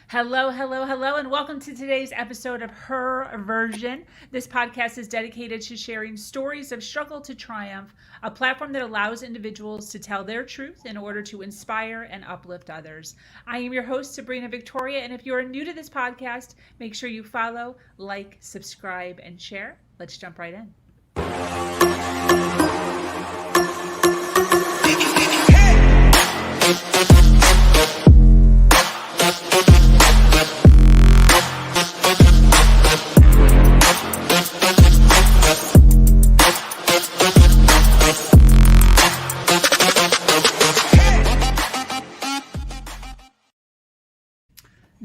Hello, hello, hello, and welcome to today's episode of Her Version. This podcast is dedicated to sharing stories of struggle to triumph, a platform that allows individuals to tell their truth in order to inspire and uplift others. I am your host, Sabrina Victoria, and if you are new to this podcast, make sure you follow, like, subscribe, and share. Let's jump right in.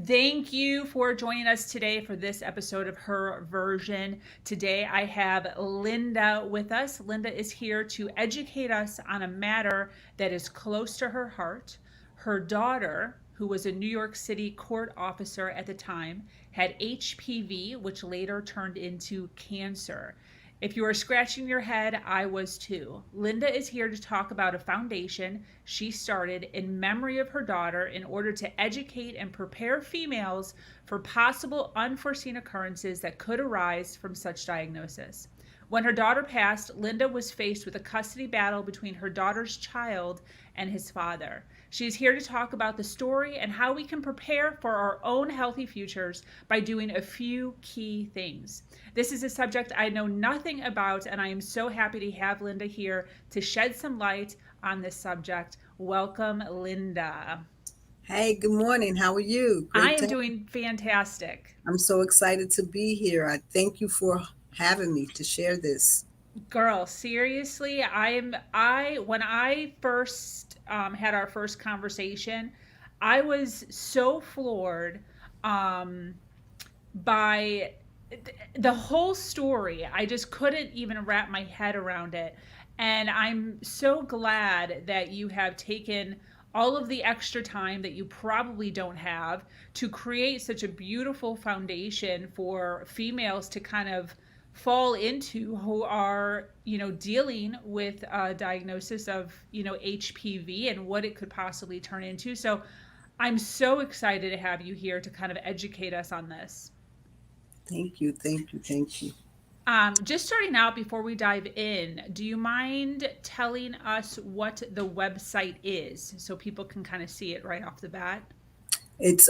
Thank you for joining us today for this episode of Her Version. Today I have Linda with us. Linda is here to educate us on a matter that is close to her heart. Her daughter, who was a New York City court officer at the time, had HPV, which later turned into cancer. If you are scratching your head, I was too. Linda is here to talk about a foundation she started in memory of her daughter in order to educate and prepare females for possible unforeseen occurrences that could arise from such diagnosis. When her daughter passed, Linda was faced with a custody battle between her daughter's child and his father. She is here to talk about the story and how we can prepare for our own healthy futures by doing a few key things. This is a subject I know nothing about, and I am so happy to have Linda here to shed some light on this subject. Welcome, Linda. Hey, good morning. How are you? I Great am to. doing fantastic. I'm so excited to be here. I thank you for having me to share this. Girl, seriously, I when I first had our first conversation, I was so floored um by the whole story. I just couldn't even wrap my head around it. And I'm so glad that you have taken all of the extra time that you probably don't have to create such a beautiful foundation for females to kind of fall into who are, dealing with a diagnosis of, HPV and what it could possibly turn into. So I'm so excited to have you here to kind of educate us on this. Thank you. Thank you. Thank you. Just starting out before we dive in, do you mind telling us what the website is so people can kind of see it right off the bat? It's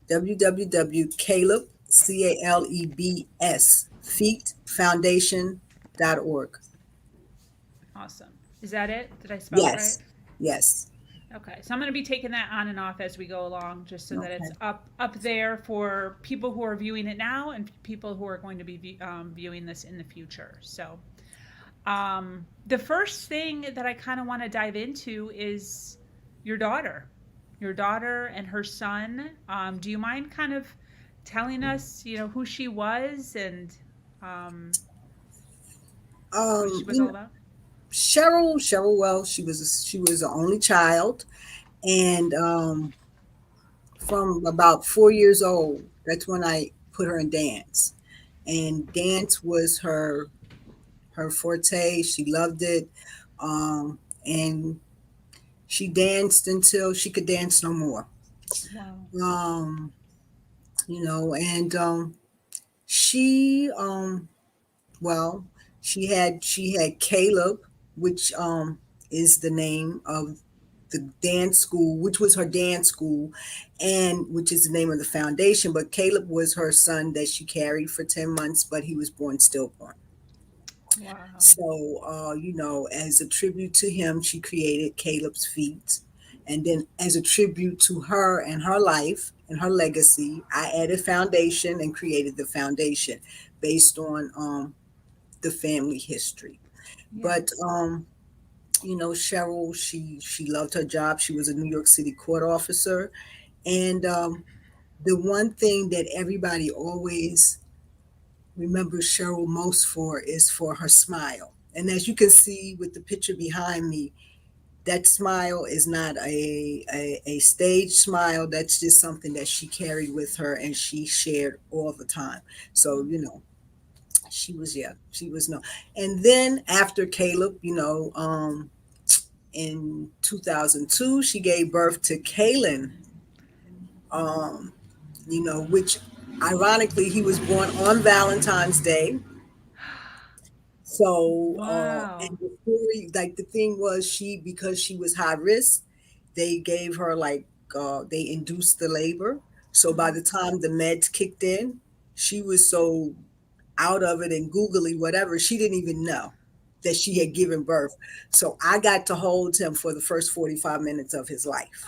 www.caleb, CALEBS, feetfoundation.org. Awesome. Is that it? Did I spell it right? Yes. Yes. Okay, so I'm going to be taking that on and off as we go along, just so that it's Okay. up there for people who are viewing it now and people who are going to be viewing this in the future. So, the first thing that I kind of want to dive into is your daughter, your daughter and her son. Do you mind kind of telling us, who she was and um, what she was You all know, about? Cheryl. Well, she was the only child, and from about 4 years old, that's when I put her in dance, and dance was her forte. She loved it. And she danced until she could dance no more. Wow. Um, and she well, she had Caleb, which is the name of the dance school, which was her dance school, and which is the name of the foundation. But Caleb was her son that she carried for 10 months, but he was born stillborn. Wow. So, as a tribute to him, she created Caleb's Feet. And then, as a tribute to her and her life and her legacy, I added foundation and created the foundation based on the family history. But, Yes. Cheryl, she loved her job. She was a New York City court officer. And the one thing that everybody always remembers Cheryl most for is for her smile. And as you can see with the picture behind me, that smile is not a stage smile. That's just something that she carried with her and she shared all the time. So, she was no. And then after Caleb, in 2002, she gave birth to Kaylin, um, which ironically he was born on Valentine's Day. So, and Wow. the story, like the thing was, because she was high risk, they gave her like, they induced the labor. So by Mhm. the time the meds kicked in, she was so out of it and googly whatever, she didn't even know that she had given birth. So I got to hold him for the first 45 minutes of his life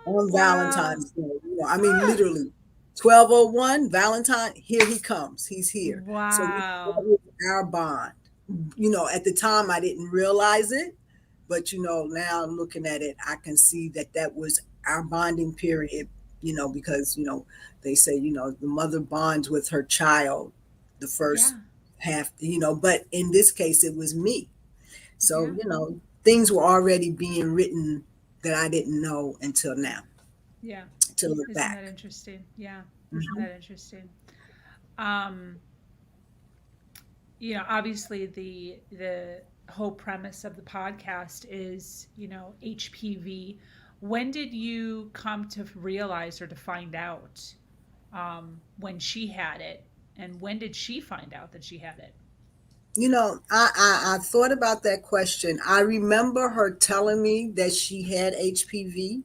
on Wow. Valentine's Day. I mean, Ah, literally, 12:01, Valentine, here he comes. He's here. So that wow. was our bond. At the time, I didn't realize it, but, now looking at it, I can see that that was our bonding period, because, they say, the mother bonds with her child the first Yeah. half, but in this case, it was me. So, Yeah. things were already being written that I didn't know until now Yeah. to look Isn't that back. interesting? Yeah. Isn't Mhm. that interesting? Um, obviously the whole premise of the podcast is, HPV. When did you come to realize or to find out when she had it? And when did she find out that she had it? I thought about that question. I remember her telling me that she had HPV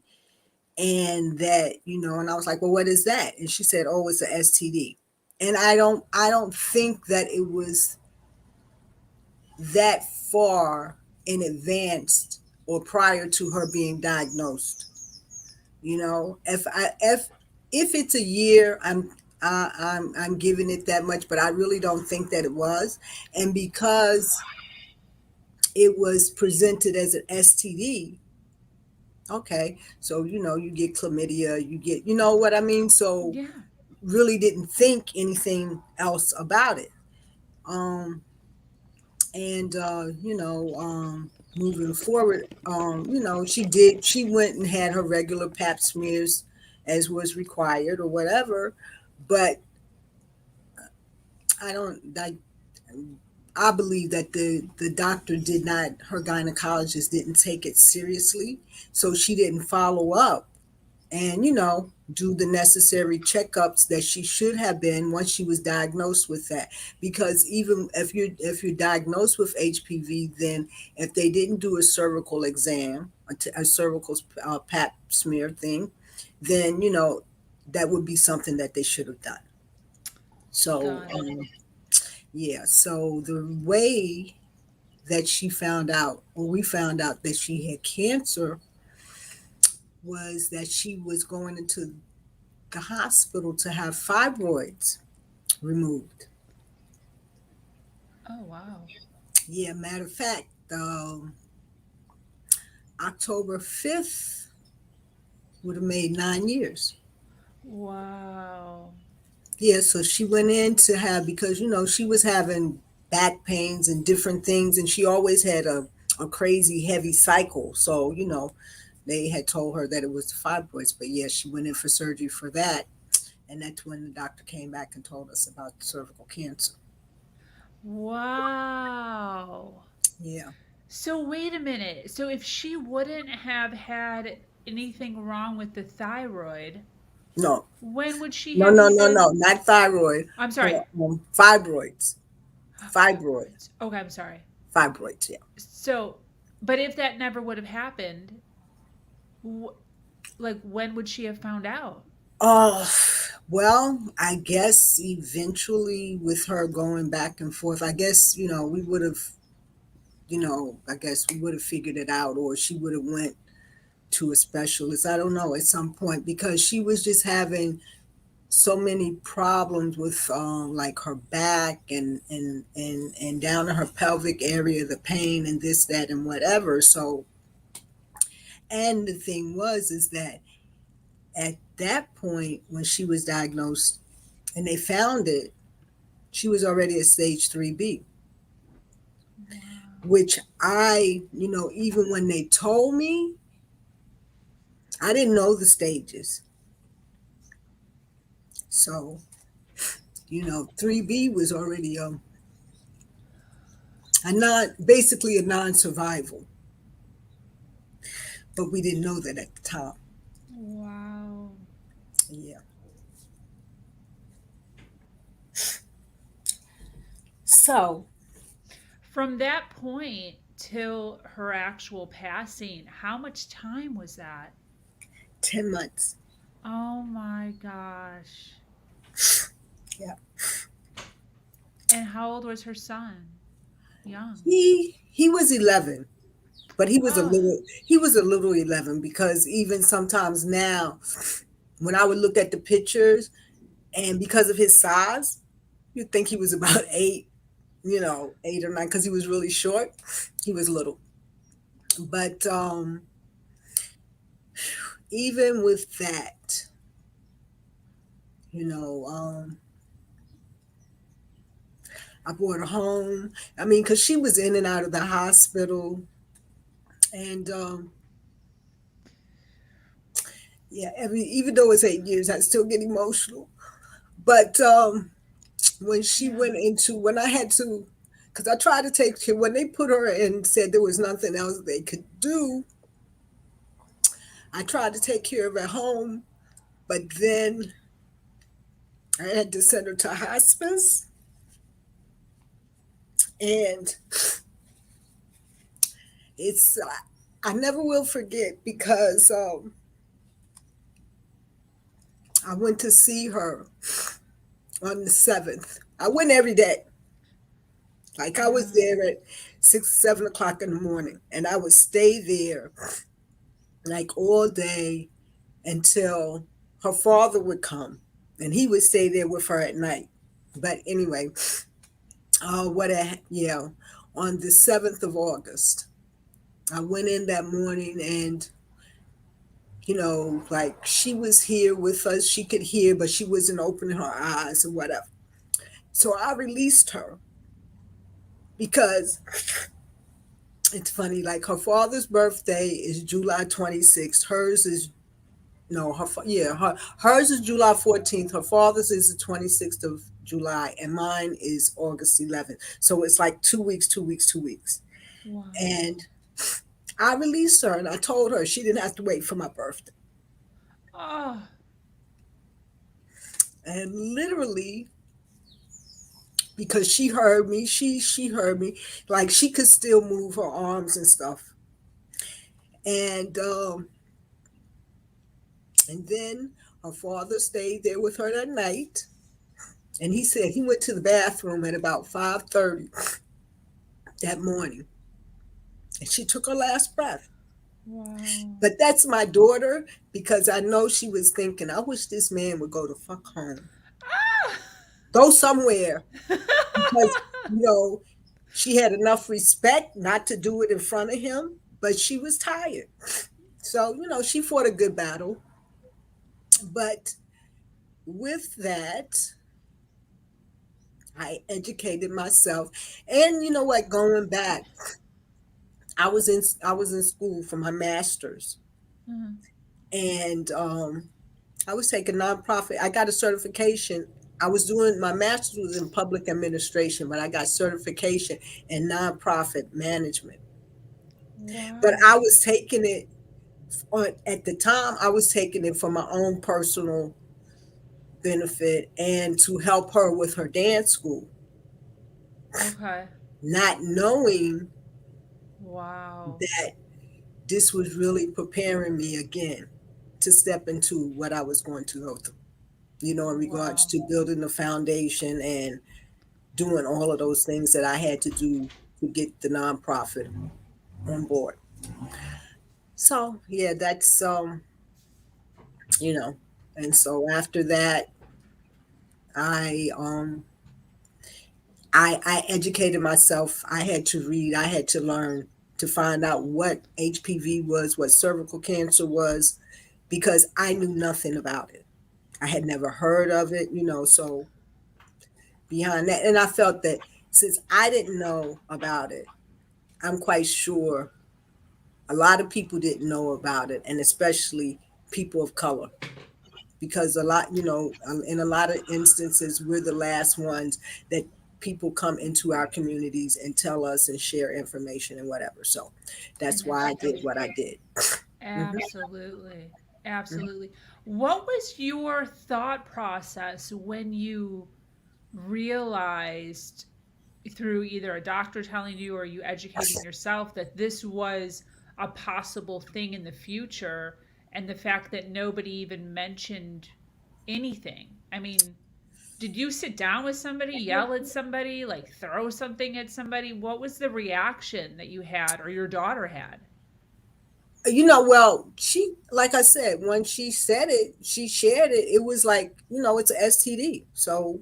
and that, and I was like, well, what is that? And she said, oh, it's a STD. And I don't think that it was that far in advance or prior to her being diagnosed. If it's a year, I'm giving it that much, but I really don't think that it was. And because it was presented as an STD, okay, so you get chlamydia, you get, what I mean? So Yeah. really didn't think anything else about it. Um, and moving forward, she went and had her regular pap smears as was required or whatever, but I don't like I believe that the doctor did not, her gynecologist didn't take it seriously, so she didn't follow up and do the necessary checkups that she should have been once she was diagnosed with that. Because even if you're diagnosed with HPV, then if they didn't do a cervical exam, a cervical pap smear thing, then that would be something that they should have done. So Got it. yeah, so the way that she found out, or we found out that she had cancer, was that she was going into the hospital to have fibroids removed. Oh, wow. Yeah, matter of fact, October 5th would have made 9 years. Wow. Yeah, so she went in to have, because, she was having back pains and different things, and she always had a crazy heavy cycle. So, they had told her that it was the fibroids, but yeah, she went in for surgery for that. And that's when the doctor came back and told us about cervical cancer. Wow. Yeah. So wait a minute. So if she wouldn't have had anything wrong with the thyroid, No, when would she no, have no, no, no, even? not thyroid, I'm but sorry. fibroids. Fibroid. Fibroids. Okay, I'm sorry. Fibroids, yeah. So, but if that never would have happened, wh- like when would she have found out? Oh, well, I guess eventually with her going back and forth, I guess, we would have, I guess we would have figured it out, or she would have went to a specialist. I don't know, at some point, because she was just having so many problems with like her back and down in her pelvic area, the pain and this, that, and whatever. So, and the thing was, is that at that point when she was diagnosed and they found it, she was already at stage 3B, Wow. which even when they told me, I didn't know the stages. So, 3B was already basically a non-survival, but we didn't know that at the time. Wow. Yeah. So From that point till her actual passing, how much time was that? 10 months. Oh my gosh. Yeah. And how old was her son? Young. He was 11, but Oh, he was a little 11, because even sometimes now when I would look at the pictures, and because of his size, you'd think he was about 8, 8 or 9, because he was really short. He was little. But even with that, you know, I brought her home. I mean, because she was in and out of the hospital. And yeah, even though it's 8 years, I still get emotional. But when she yeah. went into, when I had to, because I tried to take her, when they put her in, said there was nothing else they could do, I tried to take care of her at home, but then I had to send her to hospice. And it's, I never will forget, because I went to see her on the 7th. I went every day. Like, I was Yeah. there at 6, 7 o'clock in the morning, and I would stay there like all day until her father would come, and he would stay there with her at night. But anyway, on the 7th of August, I went in that morning, and like, she was here with us. She could hear, but she wasn't opening her eyes or whatever. So I released her, because it's funny, like, her father's birthday is July 26th. Hers is no, hers is July 14th. Her father's is the 26th of July, and mine is August 11th. So it's like 2 weeks, 2 weeks, 2 weeks. Wow. And I released her, and I told her she didn't have to wait for my birthday. Oh, And literally, because she heard me, she heard me, like, she could still move her arms and stuff. And then her father stayed there with her that night, and he said he went to the bathroom at about 5:30 that morning, and she took her last breath. wow. But that's my daughter, because I know she was thinking, I wish this man would go to fuck home, go somewhere, because you know she had enough respect not to do it in front of him, but she was tired. So she fought a good battle. But with that, I educated myself, and you know what? Going back, I was in school for my master's, Mhm. and I was taking nonprofit. I got a certification. I was doing my master's was in public administration, but I got certification in nonprofit management. But Wow. I was taking it at the time. I was taking it for my own personal benefit and to help her with her dance school, Okay. not knowing Wow. that this was really preparing me again to step into what I was going to go through. In regards Wow. to building the foundation and doing all of those things that I had to do to get the nonprofit on board. So yeah, that's you know, and so after that, I um I educated myself. I had to read. I had to learn to find out what HPV was, what cervical cancer was, because I knew nothing about it. I had never heard of it. So behind that, and I felt that since I didn't know about it, I'm quite sure a lot of people didn't know about it, and especially people of color, because a lot, in a lot of instances, we're the last ones that people come into our communities and tell us and share information and whatever. So And that's that's why I did great. what I did. Mhm. Absolutely. Mhm. Absolutely. What was your thought process when you realized through either a doctor telling you or you educating yourself that this was a possible thing in the future, and the fact that nobody even mentioned anything? I mean, did you sit down with somebody, yell at somebody, like throw something at somebody? What was the reaction that you had or your daughter had? Well, she, like I said, when she said it, she shared it. It was like, it's a STD. So,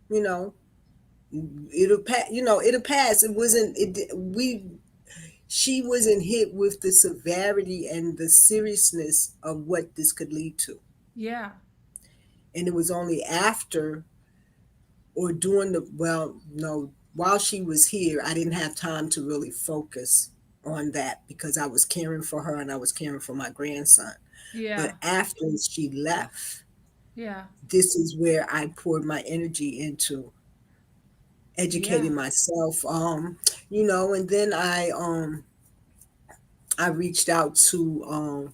you know, it'll pass. It'll pass. It wasn't. She wasn't hit with the severity and the seriousness of what this could lead to. Yeah. And it was only after or during the, well, no, while she was here, I didn't have time to really focus on that because I was caring for her and I was caring for my grandson. Yeah. But after she left, Yeah. this is where I poured my energy into Yeah. educating myself. And then I reached out to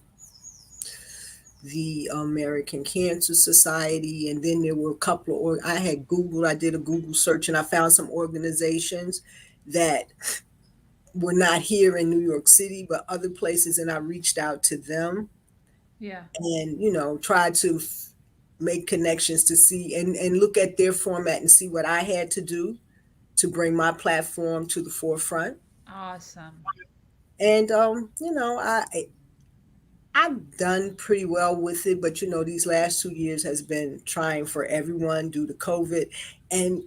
the American Cancer Society, and then there were a couple of, I did a Google search, and I found some organizations that were not here in New York City, but other places, and I reached out to them Yeah. and, tried to make connections to see and look at their format and see what I had to do to bring my platform to the forefront. Awesome. And, I've done pretty well with it, but these last 2 years has been trying for everyone due to COVID. And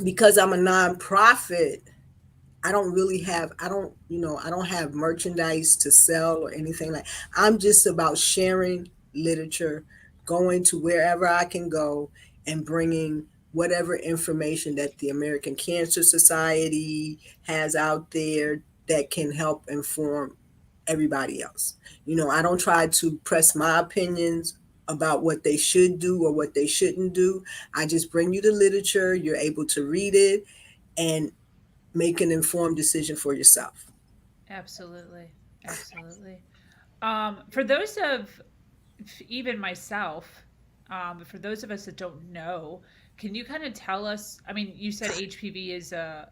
because I'm a nonprofit, I don't have merchandise to sell or anything like. I'm just about sharing literature, going to wherever I can go and bringing whatever information that the American Cancer Society has out there that can help inform everybody else. I don't try to press my opinions about what they should do or what they shouldn't do. I just bring you the literature, you're able to read it and make an informed decision for yourself. Absolutely. Absolutely. For those of even myself, for those of us that don't know, can you kind of tell us? I mean, you said HPV is a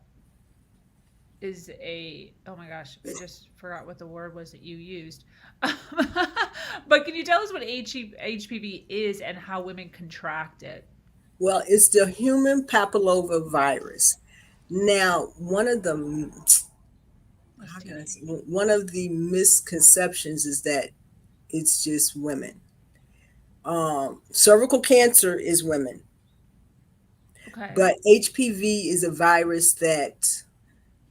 oh my gosh, I just forgot what the word was that you used. But can you tell us what HPV is and how women contract it? Well, it's the human papilloma virus. Now, how can I STD. say, one of the misconceptions is that it's just women. Cervical cancer is women, Okay. but HPV is a virus that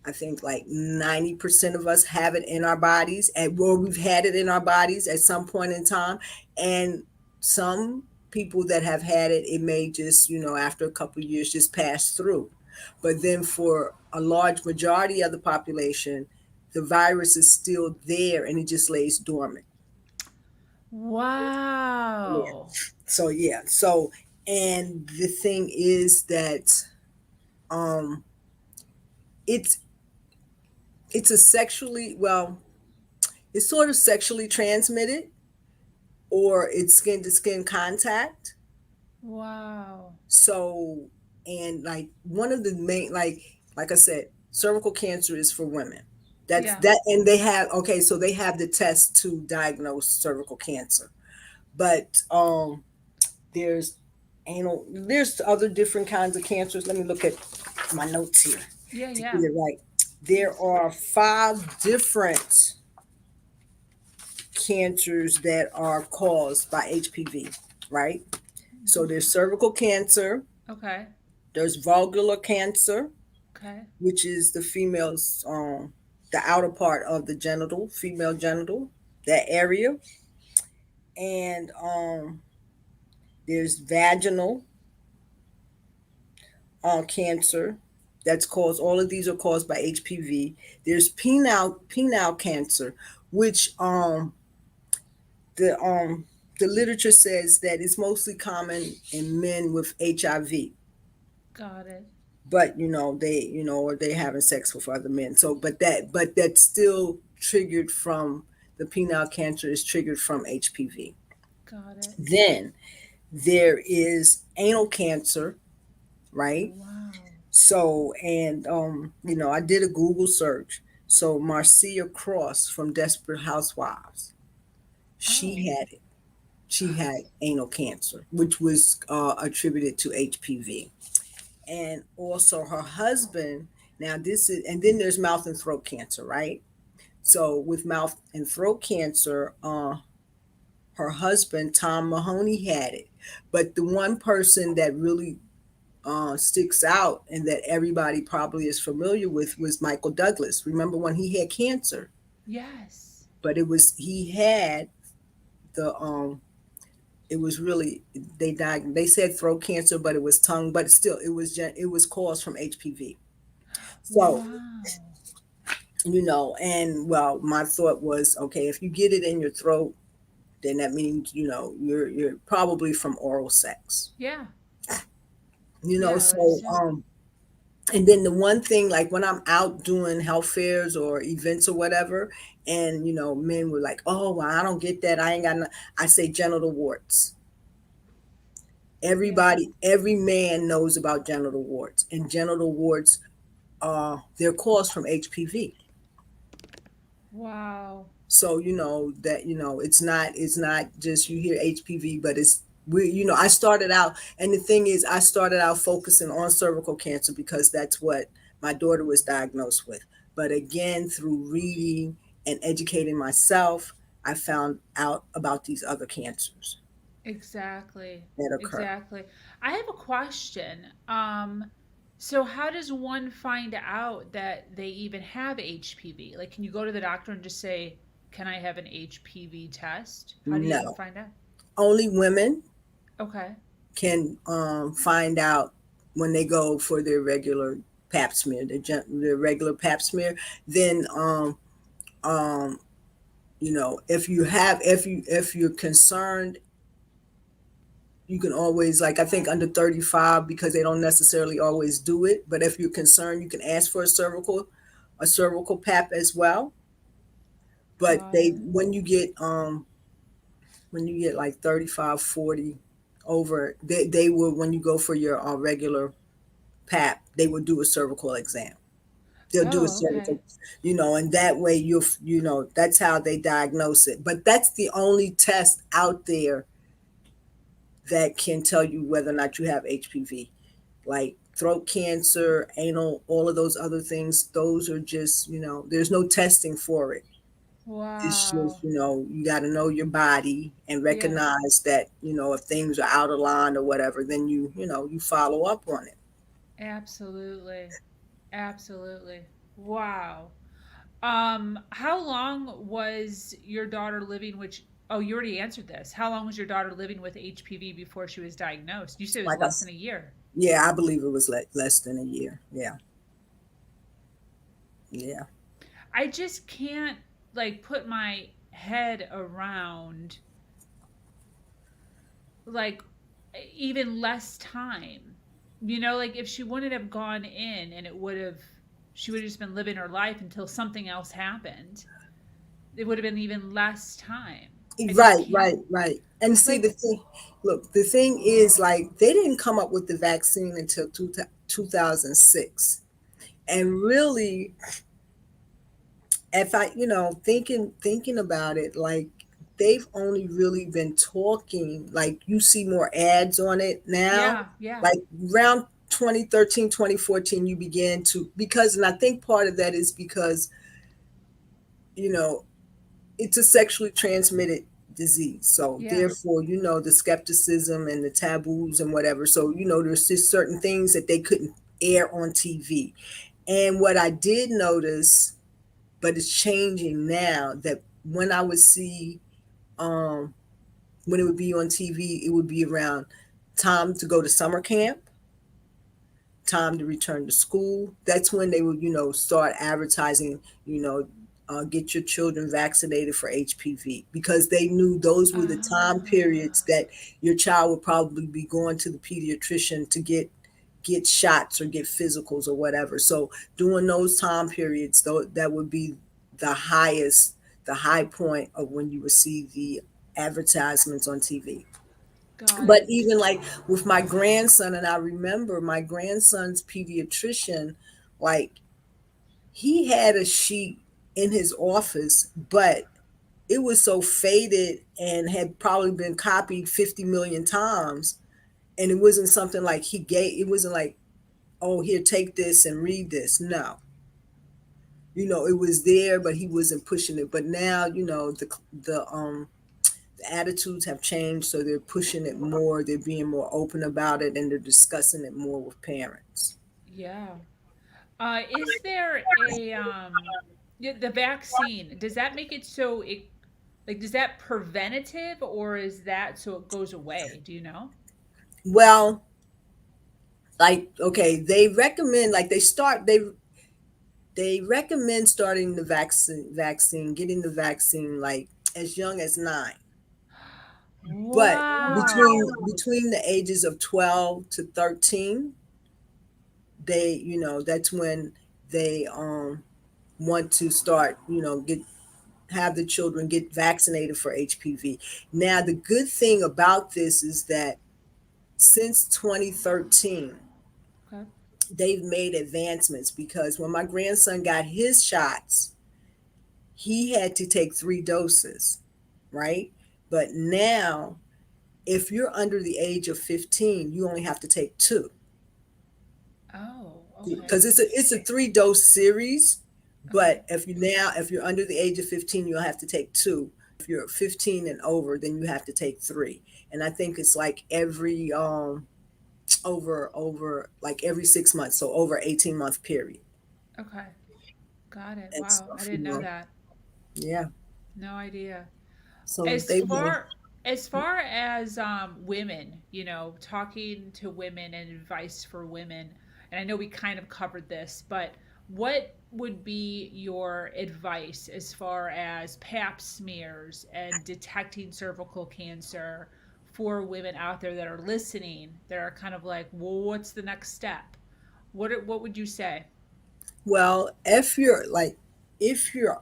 I think like 90% of us have it in our bodies, we've had it in our bodies at some point in time. And some people that have had it, it may just, after a couple of years, just pass through. But then for a large majority of the population, the virus is still there and it just lays dormant. Yeah. Wow. So, yeah. So, and the thing is that um, it's, it's a sexually, well, it's sort of sexually transmitted or it's skin to skin contact. Wow. So, and like one of the main, like I said, cervical cancer is for women. That's Yeah. that, and they have, okay, so they have the test to diagnose cervical cancer, but there's there's other different kinds of cancers. Let me look at my notes here Yeah. to get Yeah. it right. There Please. are 5 different cancers that are caused by HPV, right? So Mhm. there's cervical cancer, Okay. there's vulvar cancer, Okay. which is the female's the outer part of the genital, female genital, that area. And there's vaginal cancer that's caused, all of these are caused by HPV. There's penile cancer, which the the literature says that it's mostly common in men with HIV, Got it. but or they're having sex with other men. So, but that's still triggered from the penile cancer is triggered from HPV. Got it. Then there is anal cancer, right? Wow. So, and I did a Google search. So Marcia Cross from Desperate Housewives, she Oh. had it. She had anal cancer, which was attributed to HPV. And also her husband, now this is, and then there's mouth and throat cancer, right? So with mouth and throat cancer, her husband, Tom Mahoney, had it. But the one person that really sticks out and that everybody probably is familiar with was Michael Douglas. Remember when he had cancer? Yes. But he had the it was really, they died, they said throat cancer, but it was tongue, but still it was caused from HPV. So, Wow. and well, my thought was, okay, if you get it in your throat, then that means, you're probably from oral sex. Yeah. You know, Yeah, I would so assume. and then the one thing, like when I'm out doing health fairs or events or whatever, and men were like, "Oh, well, I don't get that. I ain't got no," I say genital warts. Yeah. Every man knows about genital warts, and genital warts, they're caused from HPV. Wow. So that it's not just you hear HPV, but it's we I started out, and the thing is, I started out focusing on cervical cancer because that's what my daughter was diagnosed with. But again, through reading and educating myself, I found out about these other cancers Exactly. that occur. Exactly. I have a question. So how does one find out that they even have HPV? Like, can you go to the doctor and just say, "Can I have an HPV test?" How do you even No, find out? only women Okay. can find out when they go for their regular pap smear, their regular pap smear. Then um, if you're concerned, you can always, like, I think under 35, because they don't necessarily always do it, but if you're concerned, you can ask for a cervical pap as well. But Got they it. when you get like 35, 40 over, they will, when you go for your regular pap, they will do a cervical exam. They'll do a Oh, okay. cervical, and that way that's how they diagnose it. But that's the only test out there that can tell you whether or not you have HPV. Like throat cancer, anal, all of those other things, those are just, there's no testing for it. It's just, Wow. you got to know your body and Yeah. recognize that, if things are out of line or whatever, then you follow up on it. Absolutely. Absolutely. Wow. How long was your daughter living, which, oh, you already answered this. How long was your daughter living with HPV before she was diagnosed? You said it was Like I, less than a year. yeah, I believe it was less than a year. Yeah. Yeah. I just can't like put my head around like even less time. Like if she wouldn't have gone in and she would have just been living her life until something else happened. It would have been even less time. I just Right, can't right, right. And see, like the thing is, like, they didn't come up with the vaccine until 2006. And really, if I, thinking about it, like, they've only really been talking, like, you see more ads on it now. yeah, yeah. Like, around 2013, 2014, you began to, because, and I think part of that is because, you know, it's a sexually transmitted disease. So Yeah. therefore, the skepticism and the taboos and whatever. So, there's just certain things that they couldn't air on TV. And what I did notice, but it's changing now, that when I would see, when it would be on TV, it would be around time to go to summer camp, time to return to school. That's when they would, start advertising, get your children vaccinated for HPV, because they knew those were the time periods Ah, that your child would probably be going to the pediatrician to get shots or get physicals or whatever. So during those time periods, though, that would be the highest, the high point of when you would see the advertisements on TV. Got But it. even like with my grandson, and I remember my grandson's pediatrician, like he had a sheet in his office, but it was so faded and had probably been copied 50 million times. And it wasn't something like he gave, it wasn't like, oh, here, take this and read this. No, it was there, but he wasn't pushing it. But now, the attitudes have changed, so they're pushing it more. They're being more open about it, and they're discussing it more with parents. Yeah. Is there a yeah, the vaccine? Does that make it so it like does that preventative or is that so it goes away? Do you know? Well, like, okay, they recommend, like, they recommend starting the vaccine, getting the vaccine like as young as 9. But Wow. between the ages of 12 to 13, that's when they want to start, get have the children get vaccinated for HPV. Now, the good thing about this is that since 2013, Okay. they've made advancements, because when my grandson got his shots, he had to take 3 doses, right? But now, if you're under the age of 15, you only have to take 2, Oh, okay. because it's a 3-dose series. Okay. But if you're under the age of 15, you'll have to take 2. If you're 15 and over, then you have to take 3. And I think it's like every over like every 6 months, so over 18-month period Okay. Got it. and Wow. I stuff. didn't know that. Yeah. No idea. So As they will. far as far as women, talking to women and advice for women, and I know we kind of covered this, but what would be your advice as far as pap smears and detecting cervical cancer for women out there that are listening that are kind of like, well, what's the next step? What would you say? Well, if you're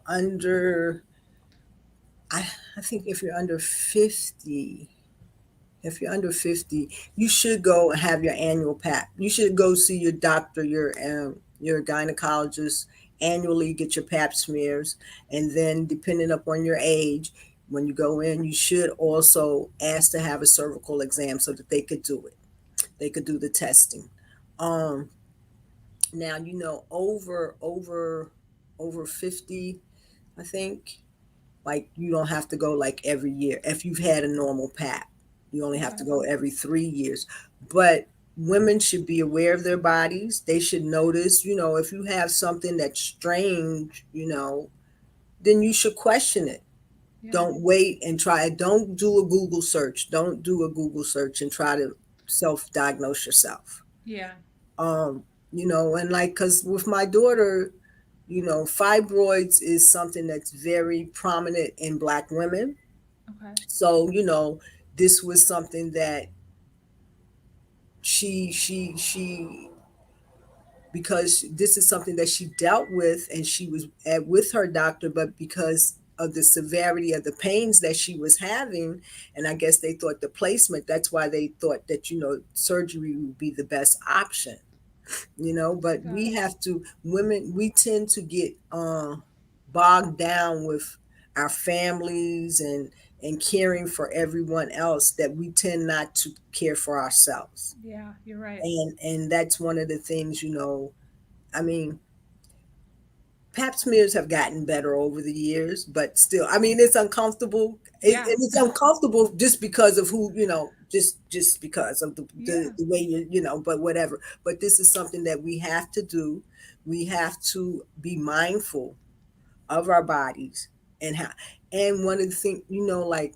under, I think if you're under 50, if you're under 50, you should go and have your annual pap. You should go see your doctor, your gynecologist annually, get your pap smears. And then depending upon your age, when you go in, you should also ask to have a cervical exam so that they could do it. They could do the testing. Um, Now, over 50, I think, like, you don't have to go like every year. If you've had a normal pap, you only have Okay. to go every 3 years. But women should be aware of their bodies. They should notice, if you have something that's strange, then you should question it. Yeah. Don't wait and try. Don't do a Google search. Don't do a Google search and try to self-diagnose yourself. Yeah. um and like, because with my daughter, fibroids is something that's very prominent in Black women. Okay. So, this was something that she because this is something that she dealt with, and she was with her doctor, but because of the severity of the pains that she was having, and I guess they thought the placement, that's why they thought that, surgery would be the best option. But Got we it. have to, women, we tend to get bogged down with our families and caring for everyone else, that we tend not to care for ourselves. Yeah, you're right. And that's one of the things, I mean, pap smears have gotten better over the years, but still, I mean, it's uncomfortable. Yeah. And it's uncomfortable just because of who, just because of Yeah. the way but whatever. But this is something that we have to do. We have to be mindful of our bodies, and how, and one of the things, like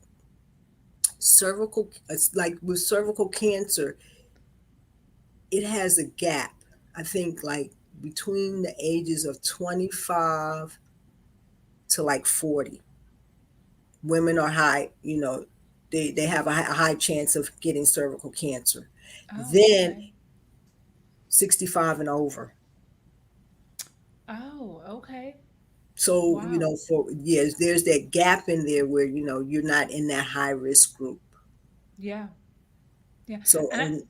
cervical, it's like with cervical cancer, it has a gap. I think, like, between the ages of 25 to like 40, women are high, they have a high chance of getting cervical cancer. Oh, Then okay. 65 and over. Oh, okay. So, Wow. for years, there's that gap in there where, you're not in that high risk group. Yeah. Yeah. So, And and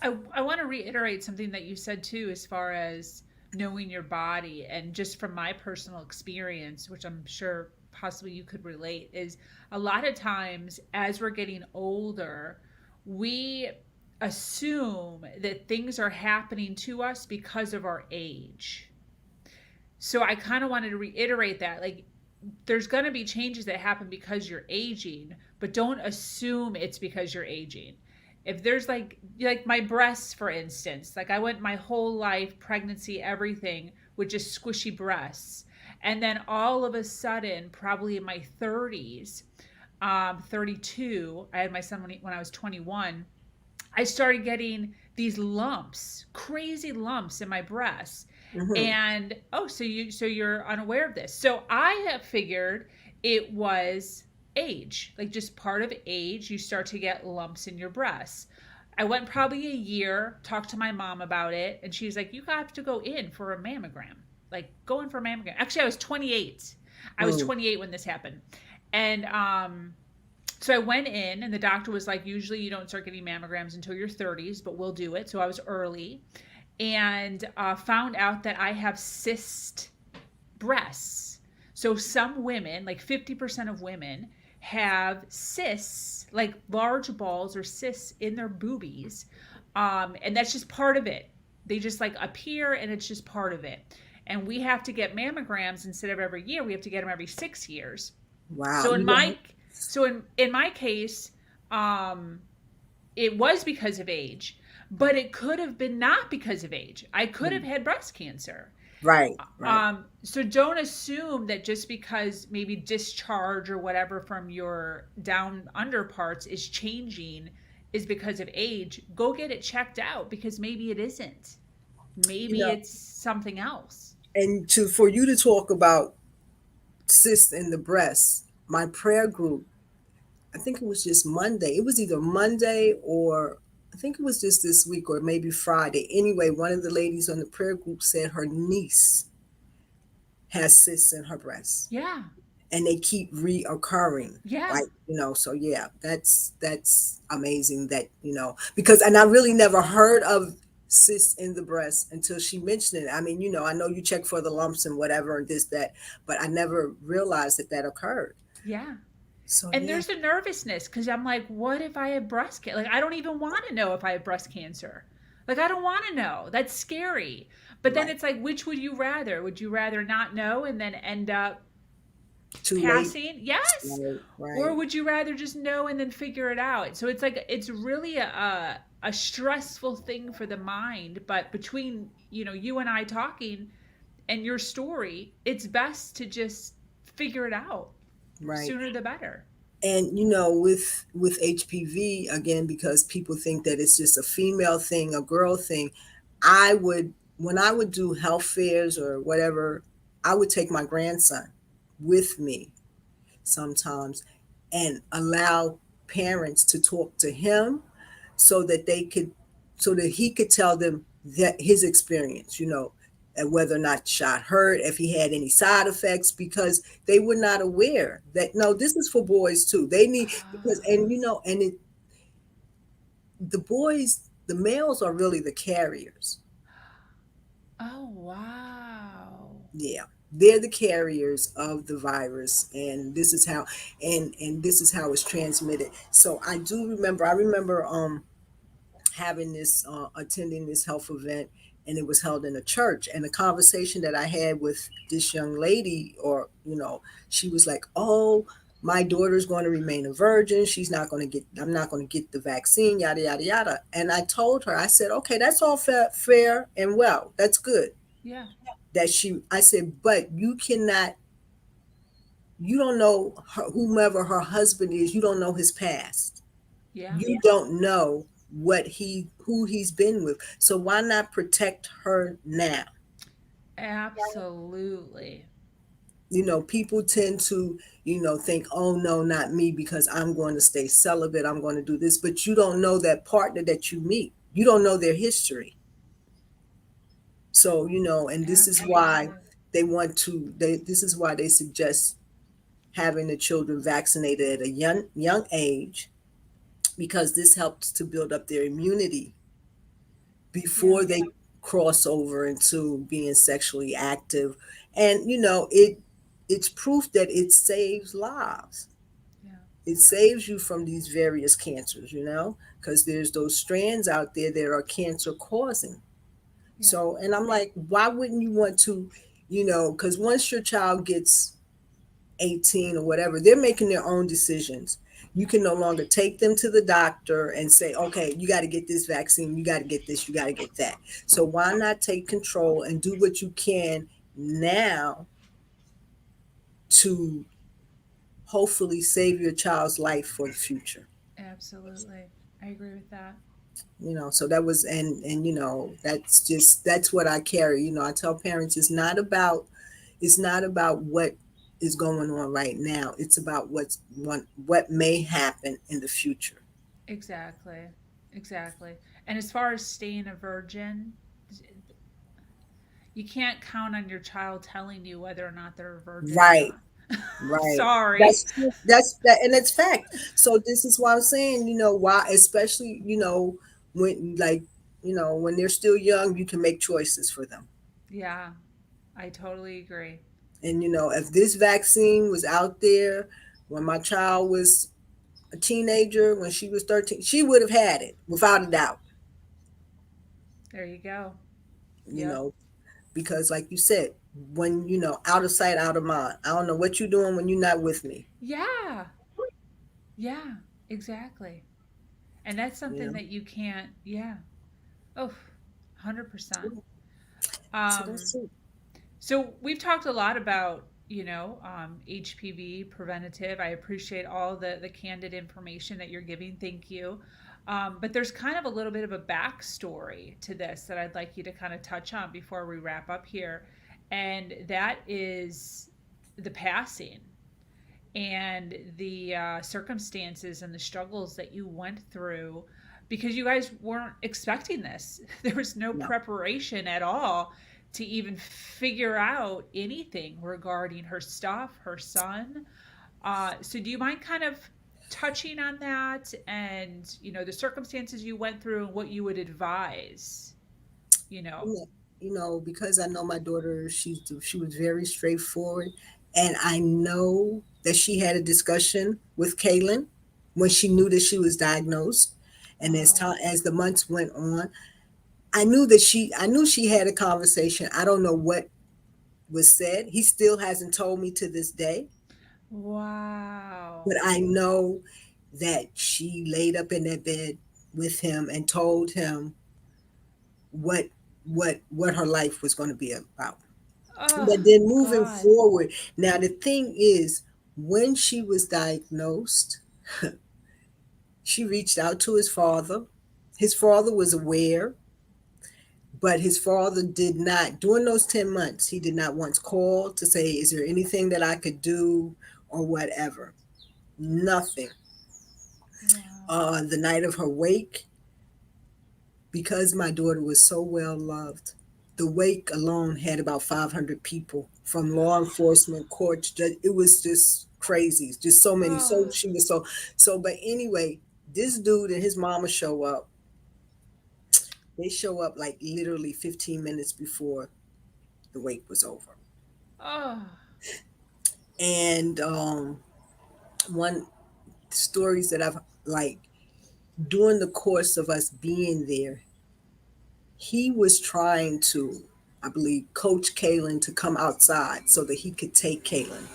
I want to reiterate something that you said too, as far as knowing your body. And just from my personal experience, which I'm sure possibly you could relate, is a lot of times as we're getting older, we assume that things are happening to us because of our age. So I kind of wanted to reiterate that, like, there's going to be changes that happen because you're aging, but don't assume it's because you're aging. If there's like my breasts, for instance, like I went my whole life, pregnancy, everything, with just squishy breasts, and then all of a sudden, probably in my 30s, 32, I had my son when I was 21. I started getting these lumps, crazy lumps in my breasts. mhm, And oh, so you're unaware of this. So I have figured it was age, like just part of age, you start to get lumps in your breasts. I went probably a year, talked to my mom about it, and she's like, "You have to go in for a mammogram." Like, go in for a mammogram. Actually, I was 28. I was mm, 28 when this happened. And so I went in, and the doctor was like, usually you don't start getting mammograms until your 30s, but we'll do it. So I was early, and found out that I have cyst breasts. So some women, like 50% of women, have cysts, like large balls or cysts in their boobies. And that's just part of it. They just like appear, and it's just part of it. And we have to get mammograms instead of every year. We have to get them every 6 years. wow. So in my case, um, it was because of age, but it could have been not because of age. I could have Mm, had breast cancer. right, right. So don't assume that just because maybe discharge or whatever from your down under parts is changing is because of age. Go get it checked out, because maybe it isn't. You Maybe know, it's something else. and for you to talk about cysts in the breast, my prayer group, I think it was just Monday. It was either Monday or I think it was just this week or maybe Friday. Anyway, one of the ladies on the prayer group said her niece has cysts in her breast Yeah. and they keep reoccurring. Yeah. Like, so yeah, that's amazing that, because and I really never heard of cysts in the breast until she mentioned it. I mean, I know you check for the lumps and whatever and this, that, but I never realized that that occurred. Yeah. So And yeah, there's a nervousness, because I'm like, what if I have breast cancer? Like, I don't even want to know if I have breast cancer. Like, I don't want to know. That's scary. But then right. it's like, which would you rather? Would you rather not know and then end up Too late. passing? Yes. Right, Or right, would you rather just know and then figure it out? So it's like, it's really a stressful thing for the mind. But between, you and I talking and your story, it's best to just figure it out. right. Sooner the better. And with HPV again, because people think that it's just a female thing, a girl thing, I would when I would do health fairs or whatever, I would take my grandson with me sometimes and allow parents to talk to him so that he could tell them that his experience, and whether or not shot hurt, if he had any side effects, because they were not aware that no, this is for boys too. They need because Ah. the boys, the males are really the carriers. Oh, wow. Yeah. They're the carriers of the virus, and this is how it's transmitted. So I remember having this attending this health event, and it was held in a church, and the conversation that I had with this young lady, or she was like, oh, my daughter's going to remain a virgin, she's not going to get I'm not going to get the vaccine, yada yada yada. And I told her, I said, okay, that's all fair and well, that's good Yeah. that I said, but you don't know whomever her husband is, you don't know his past. Yeah. You don't know who he's been with. So why not protect her now? Absolutely. People tend to, think, oh no, not me, because I'm going to stay celibate. I'm going to do this. But you don't know that partner that you meet. You don't know their history. So, and this is why Absolutely. this is why they suggest having the children vaccinated at a young age, because this helps to build up their immunity Yeah. before they cross over into being sexually active. And it's proof that it saves lives. Yeah. It saves you from these various cancers, because there's those strands out there that are cancer causing. Yeah. So, and I'm like, why wouldn't you want to, because once your child gets 18 or whatever, they're making their own decisions. You can no longer take them to the doctor and say, okay, you got to get this vaccine, you got to get this, you got to get that. So why not take control and do what you can now to hopefully save your child's life for the future? Absolutely. I agree with that. So that was, and that's what I carry. I tell parents, it's not about what is going on right now. It's about what may happen in the future. Exactly. Exactly. And as far as staying a virgin, you can't count on your child telling you whether or not they're a virgin or Right, not. right. Sorry. That's true. That's that, and it's fact. So this is why I'm saying, why, especially, when, like, when they're still young, you can make choices for them. Yeah, I totally agree. And if this vaccine was out there when my child was a teenager, when she was 13, she would have had it without a doubt. There you go. You Yep. know, because like you said, when out of sight, out of mind. I don't know what you're doing when you're not with me. Yeah. Yeah. Exactly. And that's You something know, that you can't, yeah. Oh, 100%. so Um, that's it. so we've talked a lot about, HPV preventative. I appreciate all the candid information that you're giving. Thank you. But there's kind of a little bit of a backstory to this that I'd like you to kind of touch on before we wrap up here. And that is the passing and the circumstances and the struggles that you went through because you guys weren't expecting this. There was no No. preparation at all to even figure out anything regarding her stuff, her son. So, do you mind kind of touching on that and the circumstances you went through and what you would advise? You know, Yeah, because I know my daughter, she was very straightforward, and I know that she had a discussion with Kaylin when she knew that she was diagnosed, and oh, as the months went on, I knew she had a conversation. I don't know what was said. He still hasn't told me to this day, but wow, I know that she laid up in that bed with him and told him what what her life was going to be about. oh But then moving God, forward, now the thing is, when she was diagnosed, she reached out to his father. His father was aware, but his father did not, during those 10 months, he did not once call to say, is there anything that I could do or whatever? Nothing. wow, The night of her wake, because my daughter was so well loved, the wake alone had about 500 people from law enforcement, courts. It was just crazy. Just so many. oh, So she was so. But anyway, this dude and his mama show up. They show up like literally 15 minutes before the wake was over. oh, And one stories that I've like during the course of us being there, he was trying to, I believe, coach Kaylin to come outside so that he could take Kaylin.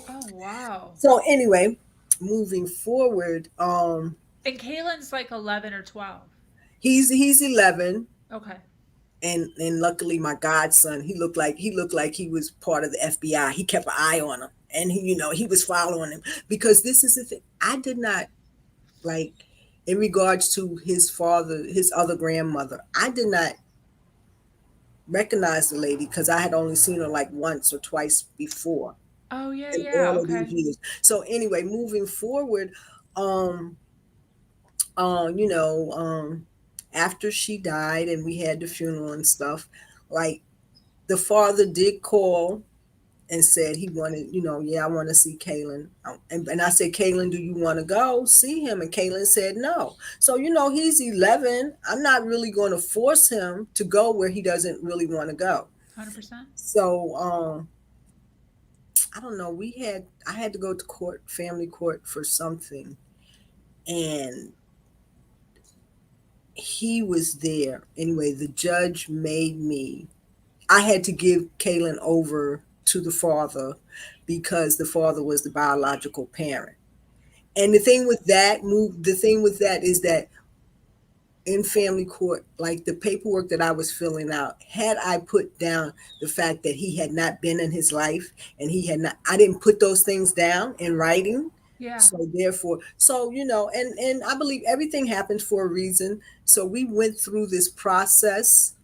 oh, wow. So anyway, moving forward, And Kaylin's like 11 or 12. he's 11, Okay. and luckily my godson, he looked like he was part of the FBI. He kept an eye on him, and he was following him, because this is the thing. I did not, like, in regards to his father, his other grandmother, I did not recognize the lady because I had only seen her like once or twice before Oh, yeah, in yeah. all of these Okay. years. So anyway, moving forward, um, you know, after she died and we had the funeral and stuff, like the father did call and said he wanted, yeah, I want to see Kaylin. And I said, Kaylin, do you want to go see him? And Kaylin said no. So, he's 11. I'm not really going to force him to go where he doesn't really want to go. 100%. So, I don't know. I had to go to court, family court for something. And he was there. Anyway, the judge made me, I had to give Kaylin over to the father because the father was the biological parent. And the thing with that is that in family court, like the paperwork that I was filling out, had I put down the fact that he had not been in his life and he had not, I didn't put those things down in writing. Yeah. So therefore, and I believe everything happens for a reason. So we went through this process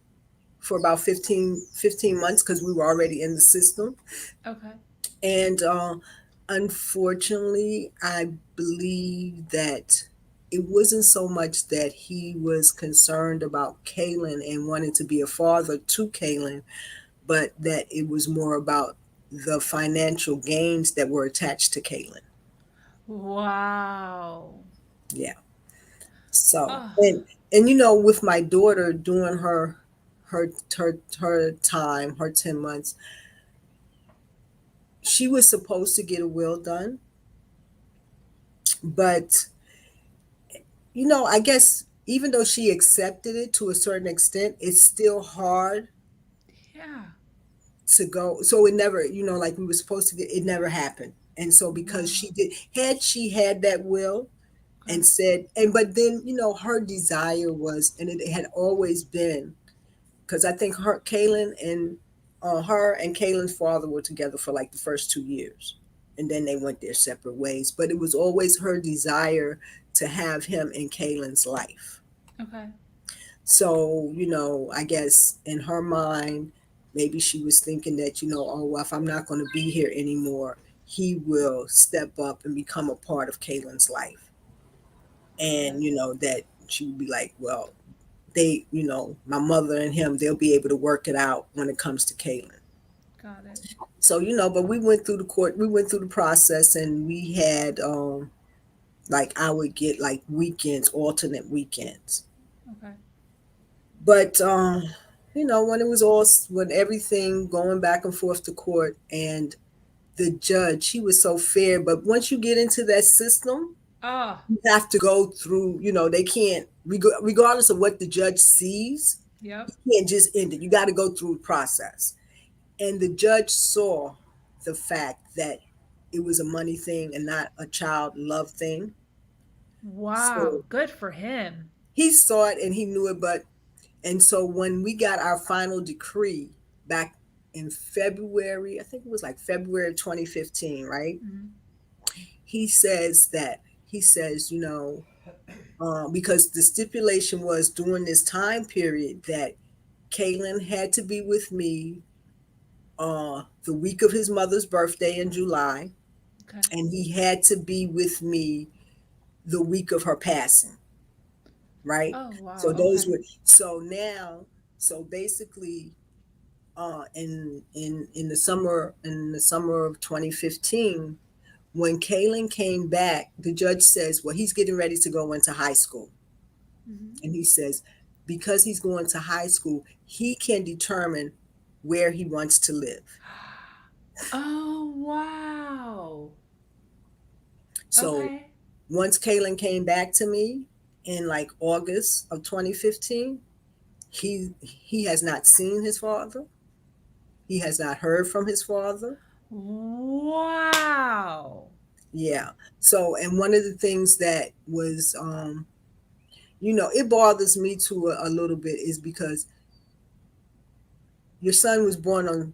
for about 15 months because we were already in the system. Okay. And unfortunately, I believe that it wasn't so much that he was concerned about Kaylin and wanted to be a father to Kaylin, but that it was more about the financial gains that were attached to Kaylin. Wow. Yeah. So Oh, and with my daughter doing her time, her 10 months, she was supposed to get a will done, but I guess even though she accepted it to a certain extent, it's still hard yeah. to go. So it never, like we were supposed to get, it never happened. And so because Wow. had she had that will Okay. and said, and but then, her desire was, and it had always been, because I think her and Kaylin's father were together for like the first 2 years. And then they went their separate ways. But it was always her desire to have him in Kaylin's life. Okay. So, I guess in her mind, maybe she was thinking that, oh, well, if I'm not going to be here anymore, he will step up and become a part of Kaylin's life. Got it. And, that she would be like, well, my mother and him, they'll be able to work it out when it comes to Kaylin. Got it. So, but we went through the process and we had, like I would get like weekends, alternate weekends. Okay. But when when everything going back and forth to court, and the judge, he was so fair. But once you get into that system, Oh, you have to go through. They can't, regardless of what the judge sees, yep. you can't just end it. You got to go through the process. And the judge saw the fact that it was a money thing and not a child love thing. Wow. So Good for him. he saw it and he knew it. And so when we got our final decree back in February, I think it was like February of 2015, right? Mhm. He says, because the stipulation was during this time period that Kaylin had to be with me the week of his mother's birthday in July, Okay. and he had to be with me the week of her passing, right? Oh, So wow. those Okay. were so now, so basically in the summer of 2015, when Kaylin came back, the judge says, well, he's getting ready to go into high school. Hmm. And he says, because he's going to high school, he can determine where he wants to live. Oh, wow. So Okay. once Kaylin came back to me in like August of 2015, he has not seen his father. He has not heard from his father. Wow. Yeah. So, and one of the things that was, it bothers me too a little bit is because your son was born on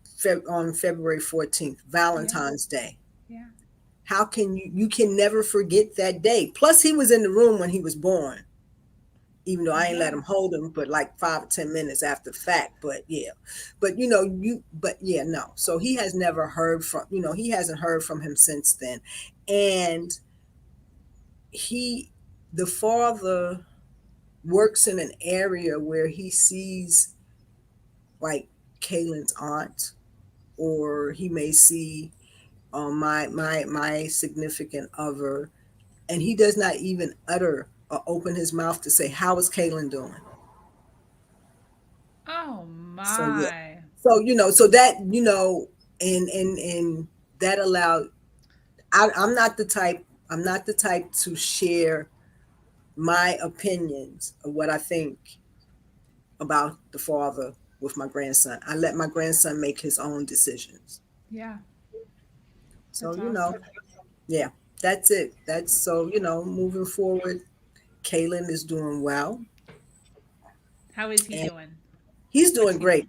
February 14th, Yeah. Valentine's Day. Yeah. How can you can never forget that day? Plus, he was in the room when he was born, even though I ain't let Yeah. him hold him, but like 5 or 10 minutes after the fact. But yeah, but yeah, no. So he has never heard from, he hasn't heard from him since then. And he, the father works in an area where he sees like Kaylin's aunt, or he may see my significant other, and he does not even utter or open his mouth to say, "How is Kaylin doing?" Oh So yeah, my. so so that and that allowed. I'm not the type. I'm not the type to share my opinions of what I think about the father with my grandson. I let my grandson make his own decisions. Yeah, So that's awesome. yeah, that's it. That's so moving forward. Kaylin is doing well, How is he and doing? he's What's doing he doing? great.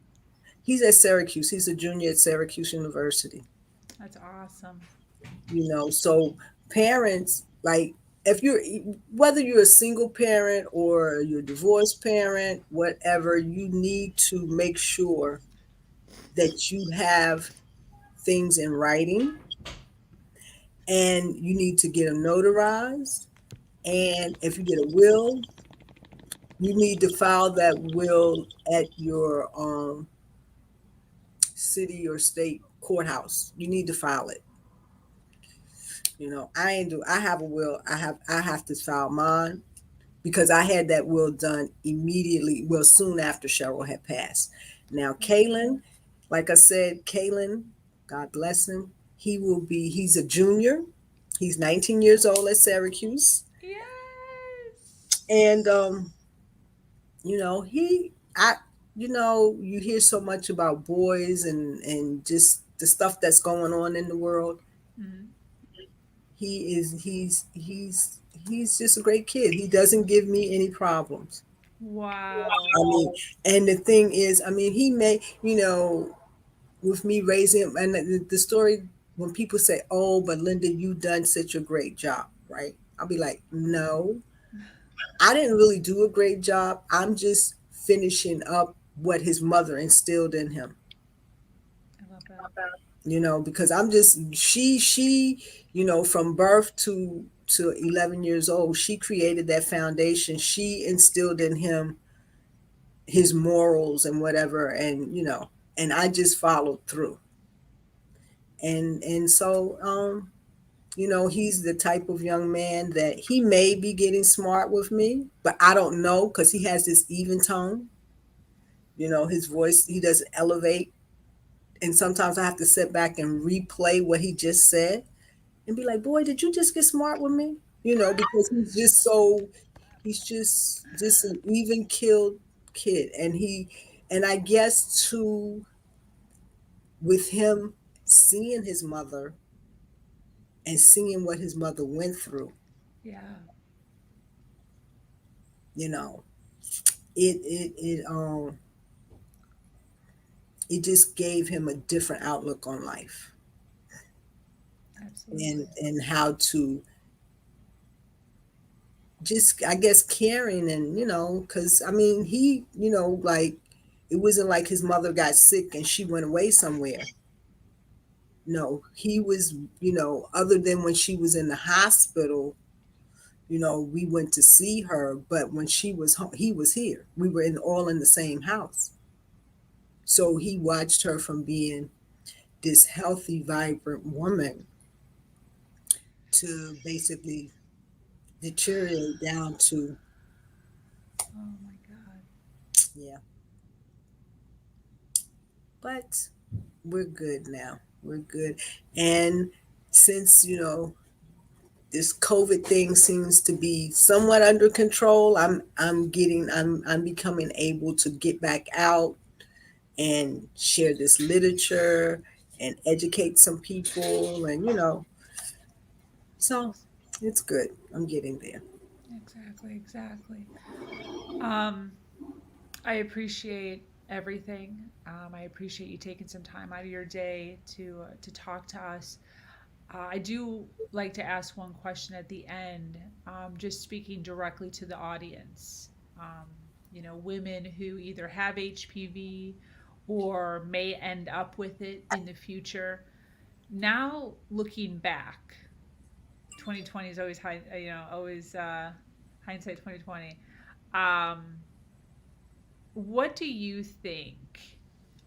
He's at Syracuse. He's a junior at Syracuse University. That's awesome. So parents, like, if you're, whether you're a single parent or you're a divorced parent, whatever, you need to make sure that you have things in writing, and you need to get them notarized. And if you get a will, you need to file that will at your city or state courthouse. You need to file it. I ain't do. I have a will. I have to file mine because I had that will done immediately. Well, soon after Cheryl had passed. Now, Kalen, like I said, Kalen, God bless him. He's a junior. He's 19 years old at Syracuse, Yes. and he, I, you hear so much about boys and just the stuff that's going on in the world. Mhm. He's just a great kid. He doesn't give me any problems. Wow. I mean, and the thing is, I mean, he may, with me raising him, and the story, when people say, "Oh, but Linda, you done such a great job," right? I'll be like, "No, I didn't really do a great job. I'm just finishing up what his mother instilled in him." I love that. Because I'm just she from birth to 11 years old, she created that foundation. She instilled in him his morals and whatever, and I just followed through. And so he's the type of young man that he may be getting smart with me, but I don't know, because he has this even tone. His voice, he doesn't elevate, and sometimes I have to sit back and replay what he just said and be like, "Boy, did you just get smart with me?" Because he's just an even killed kid, and I guess too, with him seeing his mother and seeing what his mother went through, Yeah, you know, it just gave him a different outlook on life, and absolutely. how to just, I guess, caring, and because I mean, he, like, it wasn't like his mother got sick and she went away somewhere. No, he was, other than when she was in the hospital, we went to see her, but when she was home, he was here. We were all in the same house. So he watched her from being this healthy, vibrant woman to basically deteriorate down to, Oh my God. yeah. But we're good now. We're good. And since, this COVID thing seems to be somewhat under control, I'm becoming able to get back out and share this literature and educate some people, and so it's good. I'm getting there. Exactly, exactly. Um, I appreciate everything. I appreciate you taking some time out of your day to talk to us. I do like to ask one question at the end, just speaking directly to the audience. Um, women who either have HPV or may end up with it in the future. Now, looking back, 2020 is always always hindsight 2020. Um, what do you think?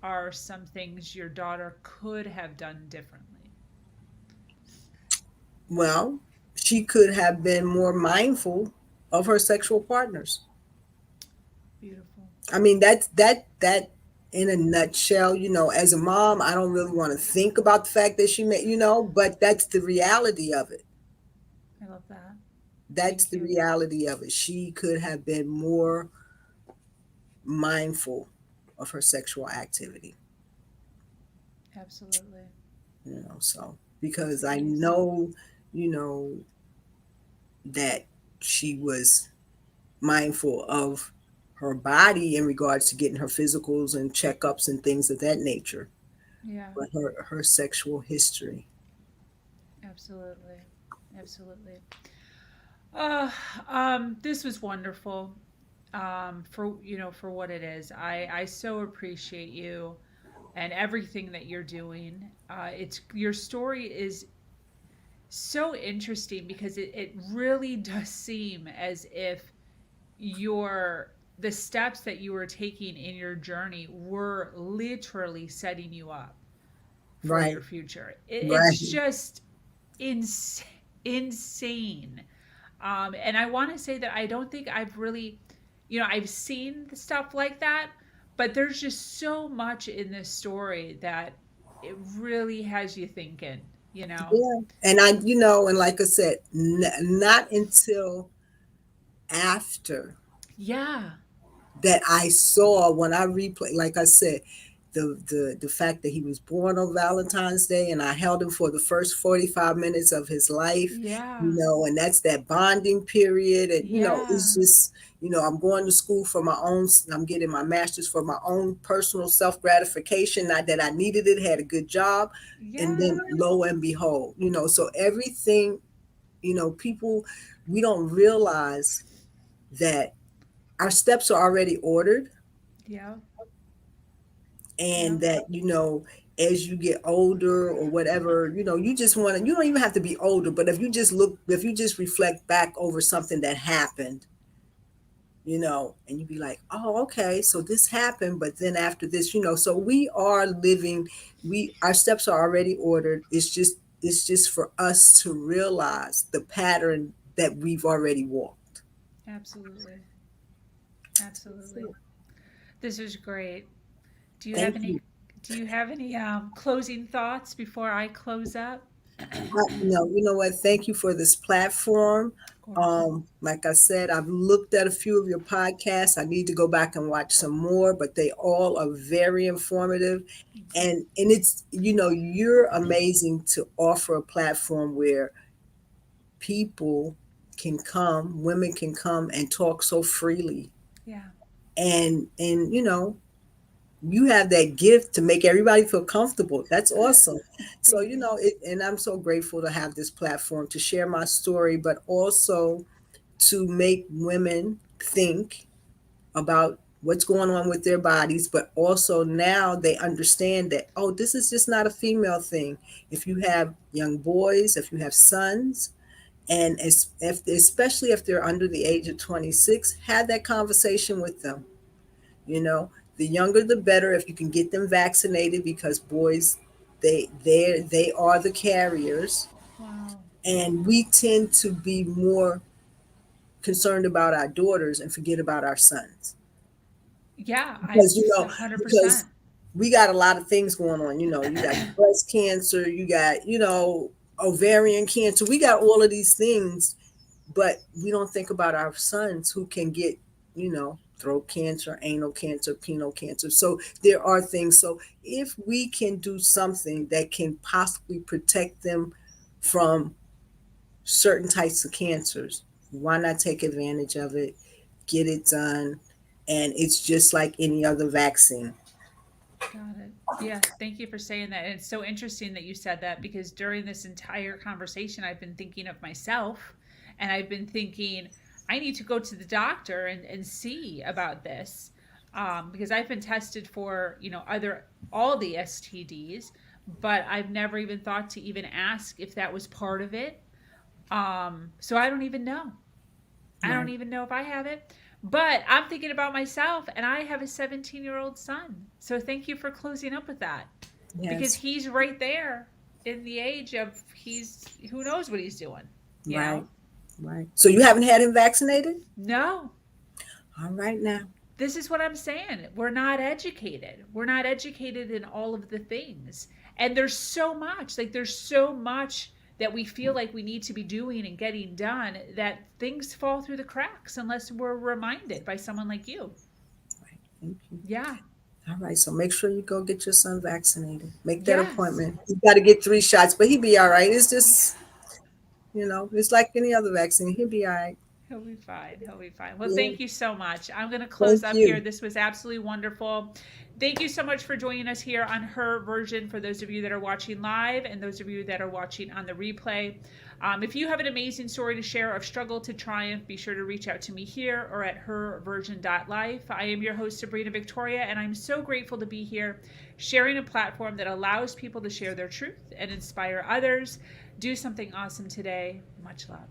are some things your daughter could have done differently? Well, she could have been more mindful of her sexual partners. Beautiful. I mean, that in a nutshell. As a mom, I don't really want to think about the fact that she made, but that's the reality of it. I love that. That's Thank the you. reality of it. She could have been more mindful of her sexual activity. Absolutely. So That's because I amazing. know, you know, that she was mindful of her body in regards to getting her physicals and checkups and things of that nature, Yeah, but her sexual history. absolutely. Absolutely. This was wonderful. For for what it is. I so appreciate you and everything that you're doing. It's your story is so interesting because it really does seem as if your the steps that you were taking in your journey were literally setting you up for Right, your future. right. It's just insane. And I want to say that I don't think I've really, I've seen the stuff like that, but there's just so much in this story that it really has you thinking, you know? Yeah. And and like I said, not until after Yeah. that I saw when I replay, like I said, the fact that he was born on Valentine's Day and I held him for the first 45 minutes of his life, Yeah. and that's that bonding period. And, it's Yeah. just, I'm going to school for my own, I'm getting my master's for my own personal self gratification, not that I needed it, had a good job. And then Yes. lo and behold, so everything, people, we don't realize that our steps are already ordered, Yeah. Yeah. and that as you get older or whatever, you just want to, you don't even have to be older, but if you just reflect back over something that happened, and you be like, oh, okay, so this happened, but then after this, so we are living, our steps are already ordered. It's just for us to realize the pattern that we've already walked. Absolutely. Absolutely. This is great. Do you have Thank any you. closing thoughts before I close up? You know what? Thank you for this platform. Of course. Like I said, I've looked at a few of your podcasts. I need to go back and watch some more, but they all are very informative. Thank you. And it's, you're amazing to offer a platform where people can come, women can come and talk so freely. Yeah. And you have that gift to make everybody feel comfortable. That's awesome. So, Thank you. and I'm so grateful to have this platform to share my story, but also to make women think about what's going on with their bodies. But also now they understand that, oh, this is just not a female thing. If you have young boys, if you have sons, and especially if they're under the age of 26, have that conversation with them. you know the younger the better, if you can get them vaccinated, because boys, they are the carriers, Wow. and we tend to be more concerned about our daughters and forget about our sons, Yeah, I because 100%. we got a lot of things going on. You got breast cancer, you got ovarian cancer, we got all of these things, but we don't think about our sons who can get, throat cancer, anal cancer, penile cancer. So there are things. So if we can do something that can possibly protect them from certain types of cancers, why not take advantage of it, get it done? And it's just like any other vaccine. Got it. Yeah, thank you for saying that. And it's so interesting that you said that because during this entire conversation, I've been thinking of myself and I've been thinking, I need to go to the doctor and see about this because I've been tested for, other all the STDs, but I've never even thought to even ask if that was part of it. So I don't even know. I don't Right. even know if I have it. But I'm thinking about myself, and I have a 17-year-old son. So thank you for closing up with that, because Yes. he's right there in the age of who knows what he's doing, you know? Right. Right. So you haven't had him vaccinated? No, All right now. this is what I'm saying. We're not educated. We're not educated in all of the things. And there's so much that we feel like we need to be doing and getting done that things fall through the cracks unless we're reminded by someone like you. Right. Thank you. Yeah. All right. So make sure you go get your son vaccinated. Make that Yes. appointment. He's got to get 3 shots, but he'll be all right. It's just, it's like any other vaccine. He'll be all right. He'll be fine. He'll be fine. Well, Yeah. thank you so much. I'm going to close Thank up here. you. This was absolutely wonderful. Thank you so much for joining us here on Her Version, for those of you that are watching live and those of you that are watching on the replay. If you have an amazing story to share of struggle to triumph, be sure to reach out to me here or at herversion.life. I am your host, Sabrina Victoria, and I'm so grateful to be here sharing a platform that allows people to share their truth and inspire others. Do something awesome today. Much love.